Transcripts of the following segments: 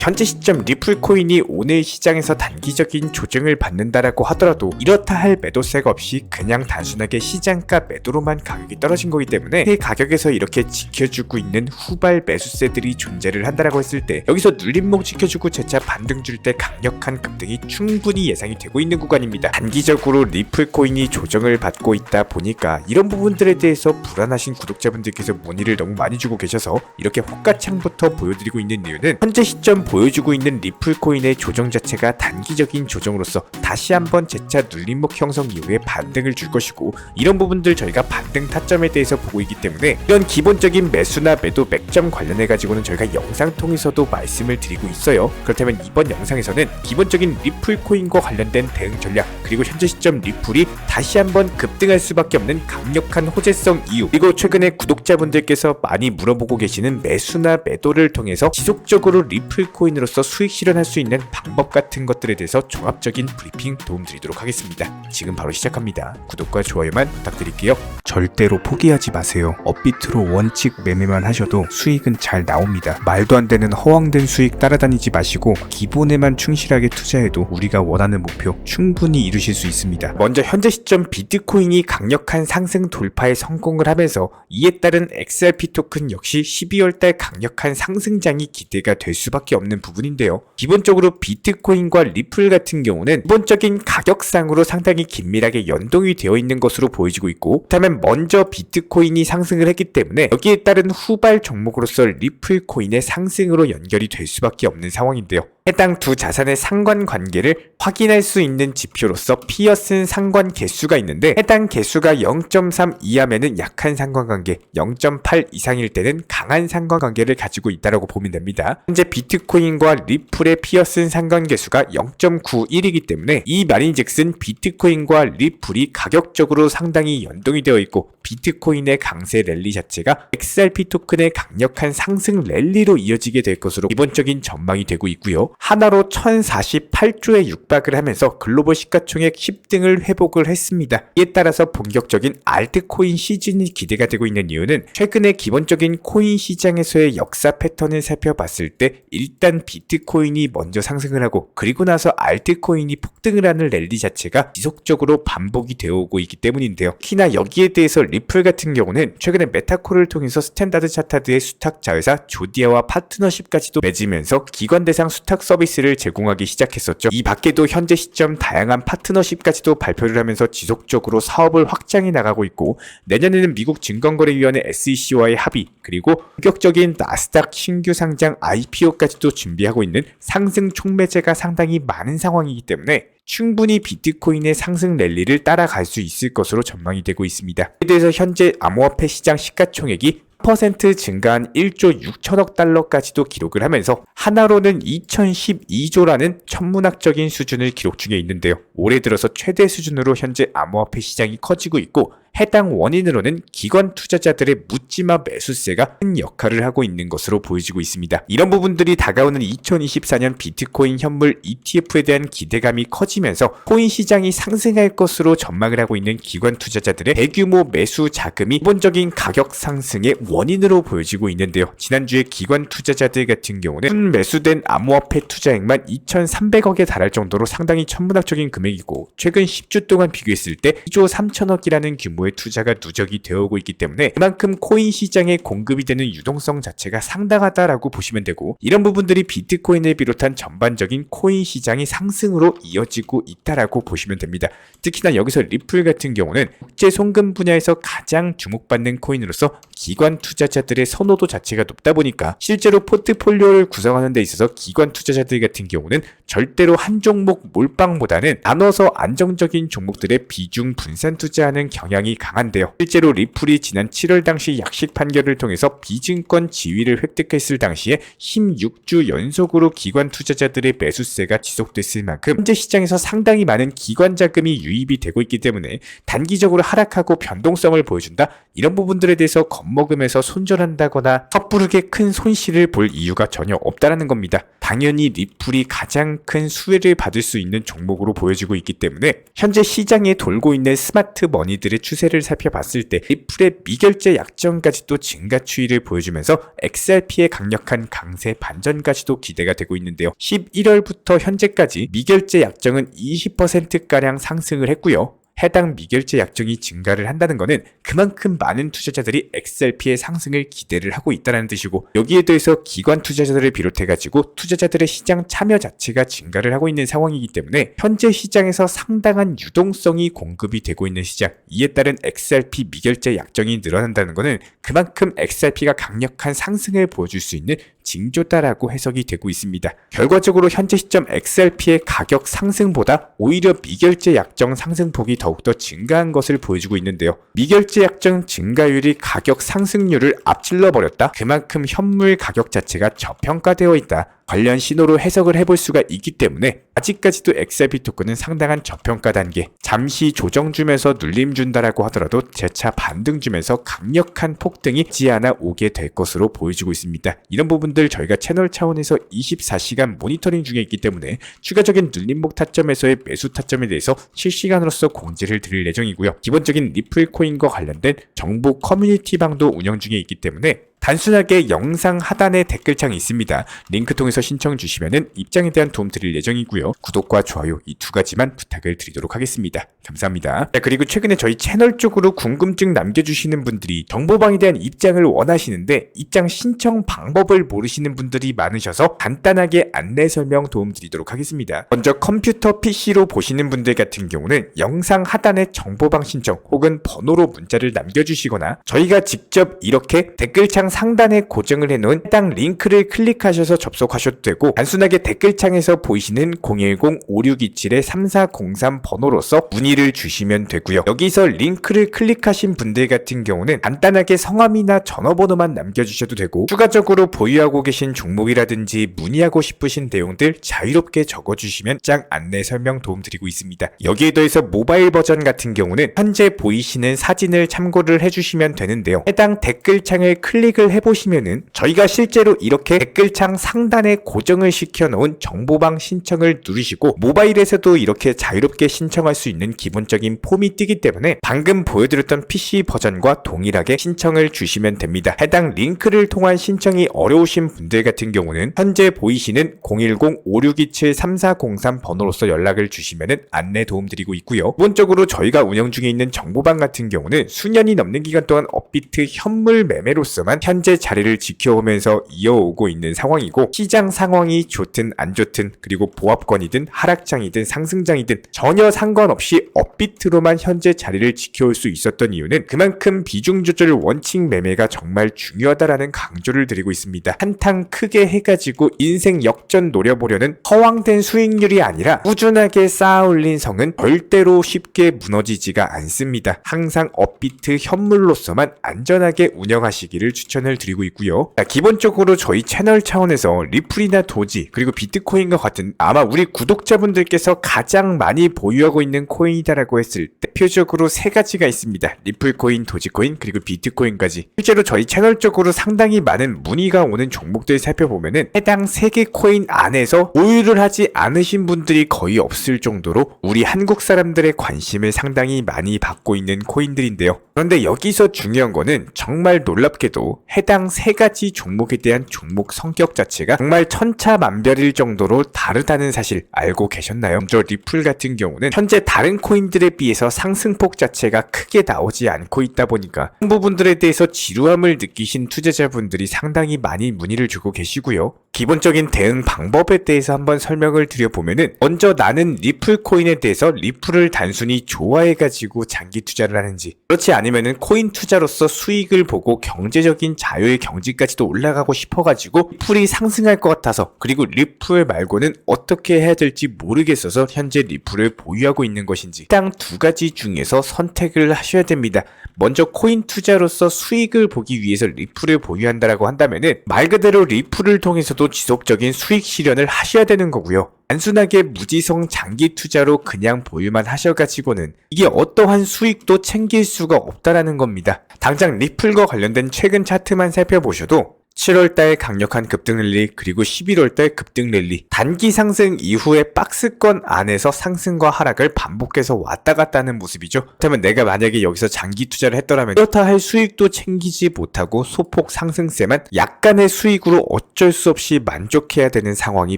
현재 시점 리플 코인이 오늘 시장에서 단기적인 조정을 받는다라고 하더라도 이렇다 할 매도세가 없이 그냥 단순하게 시장가 매도로만 가격이 떨어진 거기 때문에 그 가격에서 이렇게 지켜주고 있는 후발 매수세들이 존재를 한다라고 했을 때 여기서 눌림목 지켜주고 재차 반등 줄 때 강력한 급등이 충분히 예상이 되고 있는 구간입니다. 단기적으로 리플 코인이 조정을 받고 있다 보니까 이런 부분들에 대해서 불안하신 구독자분들께서 문의를 너무 많이 주고 계셔서 이렇게 호가창부터 보여드리고 있는 이유는 현재 시점 보여주고 있는 리플 코인의 조정 자체가 단기적인 조정으로서 다시 한번 재차 눌림목 형성 이후에 반등을 줄 것이고, 이런 부분들 저희가 반등 타점에 대해서 보고 있기 때문에 이런 기본적인 매수나 매도 맥점 관련해 가지고는 저희가 영상 통해서도 말씀을 드리고 있어요. 그렇다면 이번 영상에서는 기본적인 리플 코인과 관련된 대응 전략, 그리고 현재 시점 리플이 다시 한번 급등할 수밖에 없는 강력한 호재성 이유, 그리고 최근에 구독자분들께서 많이 물어보고 계시는 매수나 매도를 통해서 지속적으로 리플 코인으로서 수익 실현할 수 있는 방법 같은 것들에 대해서 종합적인 브리핑 도움드리도록 하겠습니다. 지금 바로 시작합니다. 구독과 좋아요만 부탁드릴게요. 절대로 포기하지 마세요. 업비트로 원칙 매매만 하셔도 수익은 잘 나옵니다. 말도 안 되는 허황된 수익 따라다니지 마시고 기본에만 충실하게 투자해도 우리가 원하는 목표 충분히 이루실 수 있습니다. 먼저 현재 시점 비트코인이 강력한 상승 돌파에 성공을 하면서 이에 따른 XRP 토큰 역시 12월달 강력한 상승장이 기대가 될 수밖에 없는 부분인데요. 기본적으로 비트코인과 리플 같은 경우는 기본적인 가격상으로 상당히 긴밀하게 연동이 되어 있는 것으로 보여지고 있고, 그렇다면 먼저 비트코인이 상승을 했기 때문에 여기에 따른 후발 종목으로서 리플 코인의 상승으로 연결이 될 수밖에 없는 상황인데요. 해당 두 자산의 상관관계를 확인할 수 있는 지표로서 피어슨 상관 개수가 있는데, 해당 개수가 0.3 이하면은 약한 상관관계, 0.8 이상일 때는 강한 상관관계를 가지고 있다고 보면 됩니다. 현재 비트코인과 리플의 피어슨 상관 개수가 0.91이기 때문에 이 말인즉슨 비트코인과 리플이 가격적으로 상당히 연동이 되어 있고, 비트코인의 강세 랠리 자체가 XRP 토큰의 강력한 상승 랠리로 이어지게 될 것으로 기본적인 전망이 되고 있고요. 하나로 1048조에 육박을 하면서 글로벌 시가총액 10등을 회복을 했습니다. 이에 따라서 본격적인 알트코인 시즌이 기대가 되고 있는 이유는 최근에 기본적인 코인 시장에서의 역사 패턴을 살펴봤을 때 일단 비트코인이 먼저 상승을 하고 그리고 나서 알트코인이 폭등을 하는 랠리 자체가 지속적으로 반복이 되어 오고 있기 때문인데요. 특히나 여기에 대해서 리플 같은 경우는 최근에 메타코를 통해서 스탠다드 차타드의 수탁 자회사 조디아와 파트너십까지도 맺으면서 기관 대상 수탁 서비스를 제공하기 시작했었죠. 이 밖에도 현재 시점 다양한 파트너십까지도 발표를 하면서 지속적으로 사업을 확장해 나가고 있고, 내년에는 미국 증권거래위원회 SEC와의 합의, 그리고 본격적인 나스닥 신규 상장 IPO까지도 준비하고 있는 상승 촉매제가 상당히 많은 상황이기 때문에 충분히 비트코인의 상승 랠리를 따라갈 수 있을 것으로 전망이 되고 있습니다. 이에 대해서 현재 암호화폐 시장 시가총액이 10% 증가한 1조 6천억 달러까지도 기록을 하면서 하나로는 2012조라는 천문학적인 수준을 기록 중에 있는데요. 올해 들어서 최대 수준으로 현재 암호화폐 시장이 커지고 있고, 해당 원인으로는 기관 투자자들의 묻지마 매수세가 큰 역할을 하고 있는 것으로 보여지고 있습니다. 이런 부분들이 다가오는 2024년 비트코인 현물 ETF에 대한 기대감이 커지면서 코인 시장이 상승할 것으로 전망을 하고 있는 기관 투자자들의 대규모 매수 자금이 기본적인 가격 상승의 원인으로 보여지고 있는데요. 지난주에 기관 투자자들 같은 경우는 매수된 암호화폐 투자액만 2,300억에 달할 정도로 상당히 천문학적인 금액이고, 최근 10주 동안 비교했을 때 2조 3천억이라는 규모의 투자가 누적이 되어오고 있기 때문에 그만큼 코인 시장에 공급이 되는 유동성 자체가 상당하다라고 보시면 되고, 이런 부분들이 비트코인을 비롯한 전반적인 코인 시장이 상승으로 이어지고 있다라고 보시면 됩니다. 특히나 여기서 리플 같은 경우는 국제 송금 분야에서 가장 주목받는 코인으로서 기관 투자자들의 선호도 자체가 높다 보니까 실제로 포트폴리오를 구성하는 데 있어서 기관 투자자들 같은 경우는 절대로 한 종목 몰빵보다는 나눠서 안정적인 종목들의 비중 분산 투자하는 경향이 강한데요. 실제로 리플이 지난 7월 당시 약식 판결을 통해서 비증권 지위를 획득했을 당시에 16주 연속으로 기관 투자자들의 매수세가 지속됐을 만큼 현재 시장에서 상당히 많은 기관 자금이 유입이 되고 있기 때문에 단기적으로 하락하고 변동성을 보여준다, 이런 부분들에 대해서 겁먹으면서 손절한다거나 섣부르게 큰 손실을 볼 이유가 전혀 없다라는 겁니다. 당연히 리플이 가장 큰 수혜를 받을 수 있는 종목으로 보여지고 있기 때문에 현재 시장에 돌고 있는 스마트 머니들의 추세 추세를 살펴봤을 때 리플의 미결제 약정까지도 증가 추이를 보여주면서 XRP의 강력한 강세 반전까지도 기대가 되고 있는데요. 11월부터 현재까지 미결제 약정은 20%가량 상승을 했고요. 해당 미결제 약정이 증가를 한다는 것은 그만큼 많은 투자자들이 XRP의 상승을 기대를 하고 있다는 뜻이고, 여기에 대해서 기관 투자자들을 비롯해가지고 투자자들의 시장 참여 자체가 증가를 하고 있는 상황이기 때문에 현재 시장에서 상당한 유동성이 공급이 되고 있는 시장, 이에 따른 XRP 미결제 약정이 늘어난다는 것은 그만큼 XRP가 강력한 상승을 보여줄 수 있는 징조다라고 해석이 되고 있습니다. 결과적으로 현재 시점 XRP의 가격 상승보다 오히려 미결제 약정 상승폭이 더욱더 증가한 것을 보여주고 있는데요. 미결제 약정 증가율이 가격 상승률을 앞질러 버렸다. 그만큼 현물 가격 자체가 저평가되어 있다. 관련 신호로 해석을 해볼 수가 있기 때문에 아직까지도 XRP 토큰은 상당한 저평가 단계, 잠시 조정 주면서 눌림 준다라고 하더라도 재차 반등 주면서 강력한 폭등이 지 않아 오게 될 것으로 보여지고 있습니다. 이런 부분들 저희가 채널 차원에서 24시간 모니터링 중에 있기 때문에 추가적인 눌림목 타점에서의 매수 타점에 대해서 실시간으로서 공지를 드릴 예정이고요. 기본적인 리플 코인과 관련된 정보 커뮤니티 방도 운영 중에 있기 때문에 단순하게 영상 하단에 댓글창이 있습니다. 링크 통해서 신청 주시면은 입장에 대한 도움 드릴 예정이고요. 구독과 좋아요 이 두 가지만 부탁을 드리도록 하겠습니다. 감사합니다. 그리고 최근에 저희 채널 쪽으로 궁금증 남겨주시는 분들이 정보방에 대한 입장을 원하시는데 입장 신청 방법을 모르시는 분들이 많으셔서 간단하게 안내 설명 도움 드리도록 하겠습니다. 먼저 컴퓨터 PC로 보시는 분들 같은 경우는 영상 하단에 정보방 신청 혹은 번호로 문자를 남겨주시거나 저희가 직접 이렇게 댓글창 상단에 고정을 해놓은 해당 링크를 클릭하셔서 접속하셔도 되고, 단순하게 댓글창에서 보이시는 010-5627-3403 번호로서 문의를 주시면 되고요. 여기서 링크를 클릭하신 분들 같은 경우는 간단하게 성함이나 전화번호만 남겨주셔도 되고, 추가적으로 보유하고 계신 종목이라든지 문의하고 싶으신 내용들 자유롭게 적어주시면 장 안내 설명 도움드리고 있습니다. 여기에 더해서 모바일 버전 같은 경우는 현재 보이시는 사진을 참고를 해주시면 되는데요. 해당 댓글창을 클릭을 해보시면은 저희가 실제로 이렇게 댓글창 상단에 고정을 시켜놓은 정보방 신청을 누르시고 모바일에서도 이렇게 자유롭게 신청할 수 있는 기본적인 폼이 뜨기 때문에 방금 보여드렸던 PC 버전과 동일하게 신청을 주시면 됩니다. 해당 링크를 통한 신청이 어려우신 분들 같은 경우는 현재 보이시는 010-5627-3403 번호로서 연락을 주시면은 안내 도움드리고 있고요. 기본적으로 저희가 운영 중에 있는 정보방 같은 경우는 수년이 넘는 기간 동안 업비트 현물 매매로서만 현재 자리를 지켜오면서 이어오고 있는 상황이고, 시장 상황이 좋든 안 좋든 그리고 보합권이든 하락장이든 상승장이든 전혀 상관없이 업비트로만 현재 자리를 지켜올 수 있었던 이유는 그만큼 비중 조절 원칙 매매가 정말 중요하다라는 강조를 드리고 있습니다. 한탕 크게 해가지고 인생 역전 노려보려는 허황된 수익률이 아니라 꾸준하게 쌓아 올린 성은 절대로 쉽게 무너지지가 않습니다. 항상 업비트 현물로서만 안전하게 운영하시기를 추천을 드리고 있고요. 기본적으로 저희 채널 차원에서 리플이나 도지 그리고 비트코인과 같은 아마 우리 구독자분들께서 가장 많이 보유하고 있는 코인이다라고 했을 때 대표적으로 세 가지가 있습니다. 리플코인, 도지코인 그리고 비트코인까지. 실제로 저희 채널 쪽으로 상당히 많은 문의가 오는 종목들 살펴보면은 해당 세 개 코인 안에서 보유를 하지 않으신 분들이 거의 없을 정도로 우리 한국 사람들의 관심을 상당히 많이 받고 있는 코인들인데요. 그런데 여기서 중요한 거는 정말 놀랍게도 해당 세 가지 종목에 대한 종목 성격 자체가 정말 천차만별일 정도로 다르다는 사실 알고 계셨나요? 먼저 리플 같은 경우는 현재 다른 코인들에 비해서 상승폭 자체가 크게 나오지 않고 있다 보니까 그 부분들에 대해서 지루함을 느끼신 투자자분들이 상당히 많이 문의를 주고 계시고요. 기본적인 대응 방법에 대해서 한번 설명을 드려보면은, 먼저 나는 리플 코인에 대해서 리플을 단순히 좋아해가지고 장기 투자를 하는지, 그렇지 않으면은 코인 투자로서 수익을 보고 경제적인 자유의 경지까지도 올라가고 싶어가지고 리플이 상승할 것 같아서, 그리고 리플 말고는 어떻게 해야 될지 모르겠어서 현재 리플을 보유하고 있는 것인지, 딱 두 가지 중에서 선택을 하셔야 됩니다. 먼저 코인 투자로서 수익을 보기 위해서 리플을 보유한다라고 한다면은 말 그대로 리플을 통해서도 지속적인 수익 실현을 하셔야 되는 거고요. 단순하게 무지성 장기 투자로 그냥 보유만 하셔가지고는 이게 어떠한 수익도 챙길 수가 없다라는 겁니다. 당장 리플과 관련된 최근 차트만 살펴보셔도 7월달 강력한 급등 랠리, 그리고 11월달 급등 랠리, 단기 상승 이후에 박스권 안에서 상승과 하락을 반복해서 왔다 갔다 하는 모습이죠. 그렇다면 내가 만약에 여기서 장기 투자를 했더라면 이렇다 할 수익도 챙기지 못하고 소폭 상승세만 약간의 수익으로 어쩔 수 없이 만족해야 되는 상황이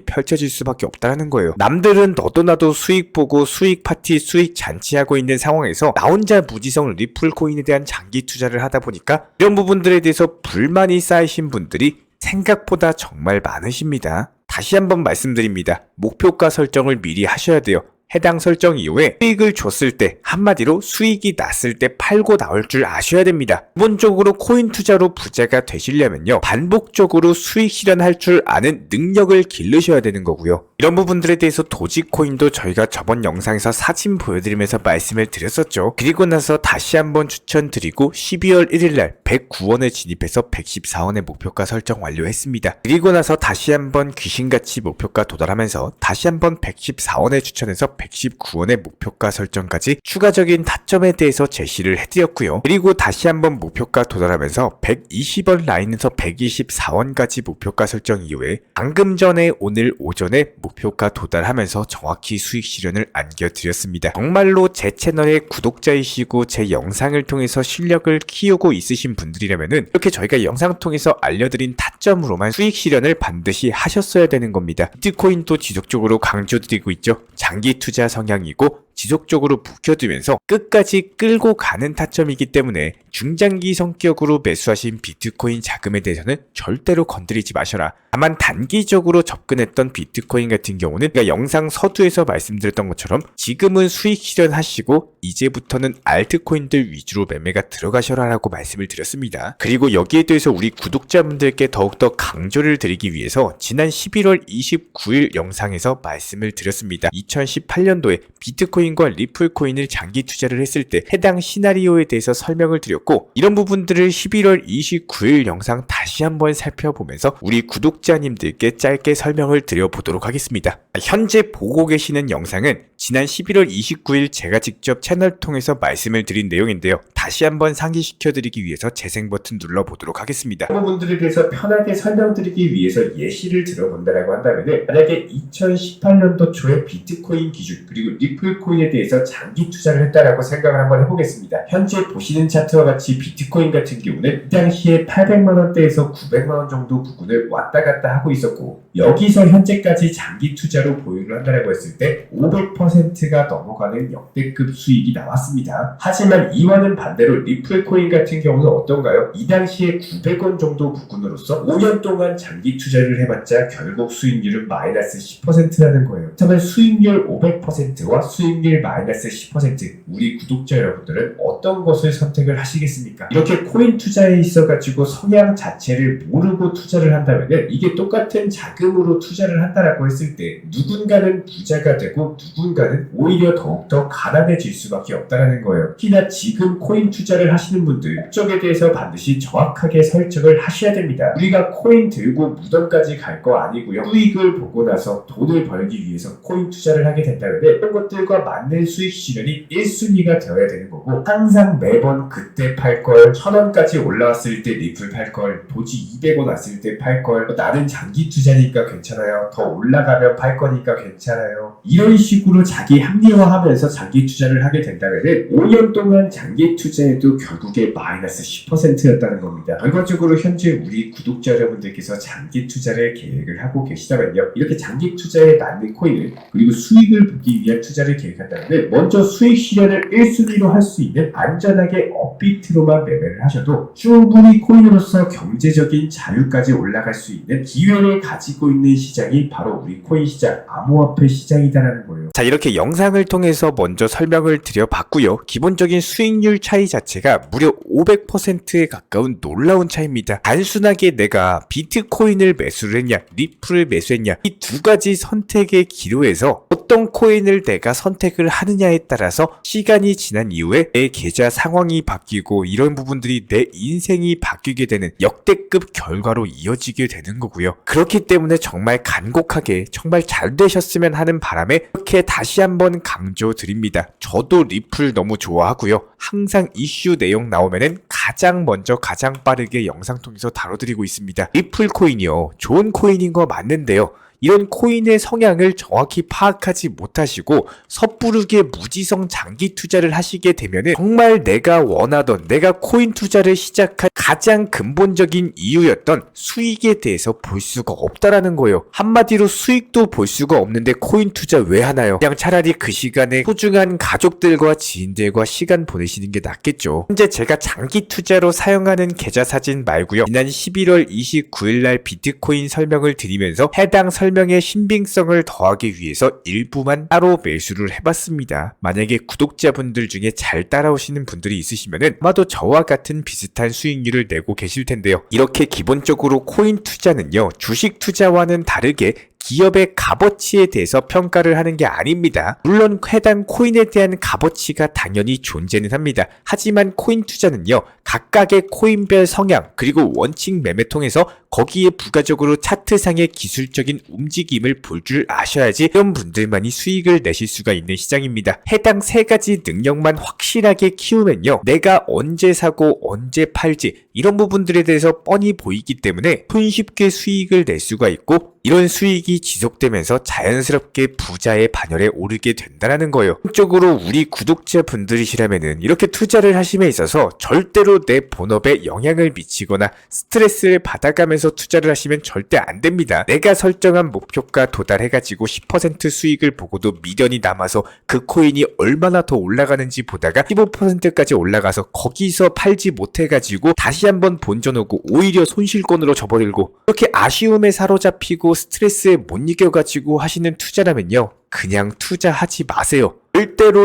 펼쳐질 수밖에 없다는 거예요. 남들은 너도 나도 수익 보고 수익 파티, 수익 잔치하고 있는 상황에서 나 혼자 무지성 리플 코인에 대한 장기 투자를 하다 보니까 이런 부분들에 대해서 불만이 쌓이신 분들이 생각보다 정말 많으십니다. 다시 한번 말씀드립니다. 목표가 설정을 미리 하셔야 돼요. 해당 설정 이후에 수익을 줬을 때, 한마디로 수익이 났을 때 팔고 나올 줄 아셔야 됩니다. 기본적으로 코인 투자로 부자가 되시려면요, 반복적으로 수익 실현할 줄 아는 능력을 기르셔야 되는 거고요. 이런 부분들에 대해서 도지코인도 저희가 저번 영상에서 사진 보여드리면서 말씀을 드렸었죠. 그리고 나서 다시 한번 추천드리고 12월 1일날 109원에 진입해서 114원의 목표가 설정 완료했습니다. 그리고 나서 다시 한번 귀신같이 목표가 도달하면서 다시 한번 114원에 추천해서 119원의 목표가 설정까지 추가적인 타점에 대해서 제시를 해드렸고요. 그리고 다시 한번 목표가 도달하면서 120원 라인에서 124원까지 목표가 설정 이후에 방금 전에 오늘 오전에 목표가 도달하면서 정확히 수익 실현을 안겨드렸습니다. 정말로 제 채널의 구독자이시고 제 영상을 통해서 실력을 키우고 있으신 분들이라면은 이렇게 저희가 영상 통해서 알려드린 타점으로만 수익 실현을 반드시 하셨어야 되는 겁니다. 비트코인도 지속적으로 강조드리고 있죠. 장기 투자 성향이고 지속적으로 묵혀두면서 끝까지 끌고 가는 타점이기 때문에 중장기 성격으로 매수하신 비트코인 자금에 대해서는 절대로 건드리지 마셔라. 다만 단기적으로 접근했던 비트코인 같은 경우는 제가 영상 서두에서 말씀드렸던 것처럼 지금은 수익 실현하시고 이제부터는 알트코인들 위주로 매매가 들어가셔라 라고 말씀을 드렸습니다. 그리고 여기에 대해서 우리 구독자분들께 더욱더 강조를 드리기 위해서 지난 11월 29일 영상에서 말씀을 드렸습니다. 2018년도에 비트코인과 리플코인을 장기 투자를 했을 때 해당 시나리오에 대해서 설명을 드렸고, 이런 부분들을 11월 29일 영상 다시 한번 살펴보면서 우리 구독자님들께 짧게 설명을 드려보도록 하겠습니다. 현재 보고 계시는 영상은 지난 11월 29일 제가 직접 채널 통해서 말씀을 드린 내용인데요. 다시 한번 상기시켜드리기 위해서 재생 버튼 눌러보도록 하겠습니다. 이 부분들에 대해서 편하게 설명드리기 위해서 예시를 들어본다고 한다면, 만약에 2018년도 초에 비트코인 기준 그리고 리플코인에 대해서 장기 투자를 했다라고 생각을 한번 해보겠습니다. 현재 보시는 차트와 같이 비트코인 같은 경우는 이 당시에 800만원대에서 900만원 정도 부근을 왔다 갔다 하고 있었고, 여기서 현재까지 장기 투자로 보유를 한다고 했을 때 500%가 넘어가는 역대급 수익이 나왔습니다. 하지만 이와는 반대로 리플코인 같은 경우는 어떤가요? 이 당시에 900원 정도 부근으로서 5년 동안 장기 투자를 해봤자 결국 수익률은 마이너스 10%라는 거예요. 그렇다면 수익률 500%와 수익률 마이너스 10%, 우리 구독자 여러분들은 어떤 것을 선택을 하시겠습니까? 이렇게 코인 투자에 있어가지고 성향 자체를 모르고 투자를 한다면 이게 똑같은 자금으로 투자를 한다라고 했을 때 누군가는 부자가 되고 누군가는 오히려 더욱더 가난해질 수밖에 없다는 거예요. 특히나 지금 코인 투자를 하시는 분들 목적에 대해서 반드시 정확하게 설정을 하셔야 됩니다. 우리가 코인 들고 무덤까지 갈 거 아니고요. 수익을 보고 나서 돈을 벌기 위해서 코인 투자를 하게 된다면 이런 것들과 맞는 수익 실현이 1순위가 되어야 되는 거고, 항상 매번 그때 팔걸, 1000원까지 올라왔을 때 리플 팔걸, 도지 200원 왔을 때 팔걸, 나는 장기 투자니까 괜찮아요, 더 올라가면 팔 거니까 괜찮아요, 이런 식으로 자기 합리화하면서 장기 투자를 하게 된다면 5년 동안 장기 투자해도 결국에 마이너스 10%였다는 겁니다. 결과적으로 현재 우리 구독자 여러분들께서 장기 투자를 계획을 하고 계시다면요, 이렇게 장기 투자에 맞는 코인을 그리고 수익을 보기 위한 투자를 계획한다면 먼저 수익 실현을 1순위로 할 수 있는 안전하게 업비트로만 매매를 하셔도 충분히 코인으로서 경제적인 자유까지 올라갈 수 있는 기회를 가지고 있는 시장이 바로 우리 코인 시장, 암호화폐 시장이다라는 거예요. 자, 이렇게 영상을 통해서 먼저 설명을 드려봤고요. 기본적인 수익률 차이 자체가 무려 500%에 가까운 놀라운 차이입니다. 단순하게 내가 비트코인을 매수를 했냐, 리플을 매수했냐, 이 두 가지 선택의 기로에서 어떤 코인을 내가 선택을 하느냐에 따라서 시간이 지난 이후에 내 계좌 상황이 바뀌고 이런 부분들이 내 인생이 바뀌게 되는 역대급 결과로 이어지게 되는 거고요. 그렇기 때문에 정말 간곡하게 정말 잘 되셨으면 하는 바람에 이렇게 다시 한번 강조드립니다. 저도 리플 너무 좋아하고요. 항상 이슈 내용 나오면은 가장 먼저 가장 빠르게 영상 통해서 다뤄드리고 있습니다. 리플 코인이요. 좋은 코인인 거 맞는데요. 이런 코인의 성향을 정확히 파악하지 못하시고 섣부르게 무지성 장기 투자를 하시게 되면은 정말 내가 원하던, 내가 코인 투자를 시작한 가장 근본적인 이유였던 수익에 대해서 볼 수가 없다라는 거예요. 한마디로 수익도 볼 수가 없는데 코인 투자 왜 하나요? 그냥 차라리 그 시간에 소중한 가족들과 지인들과 시간 보내시는 게 낫겠죠. 현재 제가 장기 투자로 사용하는 계좌 사진 말고요. 지난 11월 29일 날 비트코인 설명을 드리면서 해당 설명의 신빙성을 더하기 위해서 일부만 따로 매수를 해봤습니다. 만약에 구독자분들 중에 잘 따라오시는 분들이 있으시면은 아마도 저와 같은 비슷한 수익률을 내고 계실 텐데요. 이렇게 기본적으로 코인 투자는요, 주식 투자와는 다르게 기업의 값어치에 대해서 평가를 하는 게 아닙니다. 물론 해당 코인에 대한 값어치가 당연히 존재는 합니다. 하지만 코인 투자는요, 각각의 코인별 성향 그리고 원칙 매매 통해서 거기에 부가적으로 차트상의 기술적인 움직임을 볼 줄 아셔야지 이런 분들만이 수익을 내실 수가 있는 시장입니다. 해당 세 가지 능력만 확실하게 키우면요, 내가 언제 사고 언제 팔지 이런 부분들에 대해서 뻔히 보이기 때문에 손쉽게 수익을 낼 수가 있고, 이런 수익이 지속되면서 자연스럽게 부자의 반열에 오르게 된다는 거예요. 한쪽으로 우리 구독자분들이시라면은 이렇게 투자를 하심에 있어서 절대로 내 본업에 영향을 미치거나 스트레스를 받아가면서 투자를 하시면 절대 안 됩니다. 내가 설정한 목표가 도달해가지고 10% 수익을 보고도 미련이 남아서 그 코인이 얼마나 더 올라가는지 보다가 15%까지 올라가서 거기서 팔지 못해가지고 다시 한번 본전 오고 오히려 손실권으로 져버리고, 이렇게 아쉬움에 사로잡히고 스트레스에 못 이겨가지고 하시는 투자라면요, 그냥 투자하지 마세요.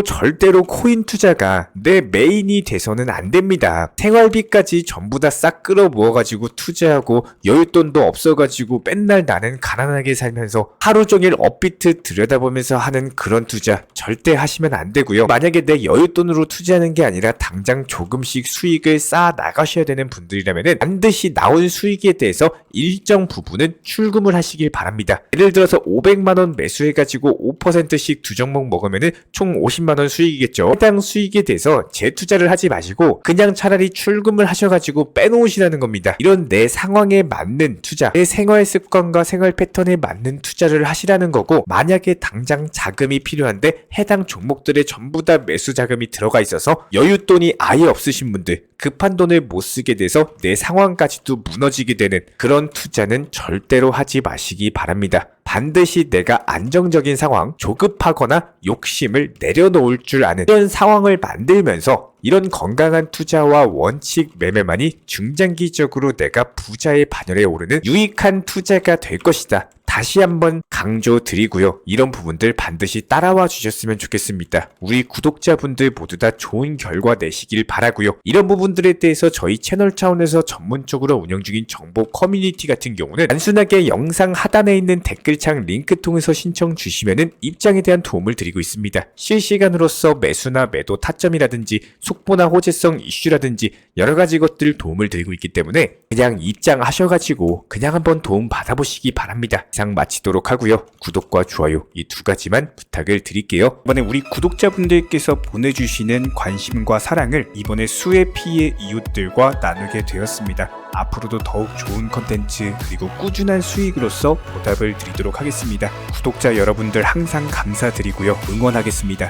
절대로 코인 투자가 내 메인이 돼서는 안 됩니다. 생활비까지 전부 다 싹 끌어 모아가지고 투자하고 여윳돈도 없어가지고 맨날 나는 가난하게 살면서 하루 종일 업비트 들여다보면서 하는 그런 투자 절대 하시면 안 되고요. 만약에 내 여윳돈으로 투자하는 게 아니라 당장 조금씩 수익을 쌓아 나가셔야 되는 분들이라면은 반드시 나온 수익에 대해서 일정 부분은 출금을 하시길 바랍니다. 예를 들어서 500만원 매수해가지고 5%씩 두 종목 먹으면은 총 50만원 수익이겠죠. 해당 수익에 대해서 재투자를 하지 마시고 그냥 차라리 출금을 하셔가지고 빼놓으시라는 겁니다. 이런 내 상황에 맞는 투자, 내 생활 습관과 생활 패턴에 맞는 투자를 하시라는 거고, 만약에 당장 자금이 필요한데 해당 종목들에 전부 다 매수 자금이 들어가 있어서 여윳돈이 아예 없으신 분들, 급한 돈을 못 쓰게 돼서 내 상황까지도 무너지게 되는 그런 투자는 절대로 하지 마시기 바랍니다. 반드시 내가 안정적인 상황, 조급하거나 욕심을 내려놓을 줄 아는 이런 상황을 만들면서 이런 건강한 투자와 원칙 매매만이 중장기적으로 내가 부자의 반열에 오르는 유익한 투자가 될 것이다. 다시 한번 강조드리고요. 이런 부분들 반드시 따라와 주셨으면 좋겠습니다. 우리 구독자분들 모두 다 좋은 결과 내시길 바라고요. 이런 부분들에 대해서 저희 채널 차원에서 전문적으로 운영 중인 정보 커뮤니티 같은 경우는 단순하게 영상 하단에 있는 댓글창 링크 통해서 신청 주시면은 입장에 대한 도움을 드리고 있습니다. 실시간으로서 매수나 매도 타점이라든지 속보나 호재성 이슈라든지 여러 가지 것들 도움을 드리고 있기 때문에 그냥 입장하셔가지고 그냥 한번 도움 받아보시기 바랍니다. 이상 마치도록 하고요. 구독과 좋아요 이 두 가지만 부탁을 드릴게요. 이번에 우리 구독자분들께서 보내주시는 관심과 사랑을 이번에 수혜 피해 이웃들과 나누게 되었습니다. 앞으로도 더욱 좋은 컨텐츠 그리고 꾸준한 수익으로서 보답을 드리도록 하겠습니다. 구독자 여러분들 항상 감사드리고요. 응원하겠습니다.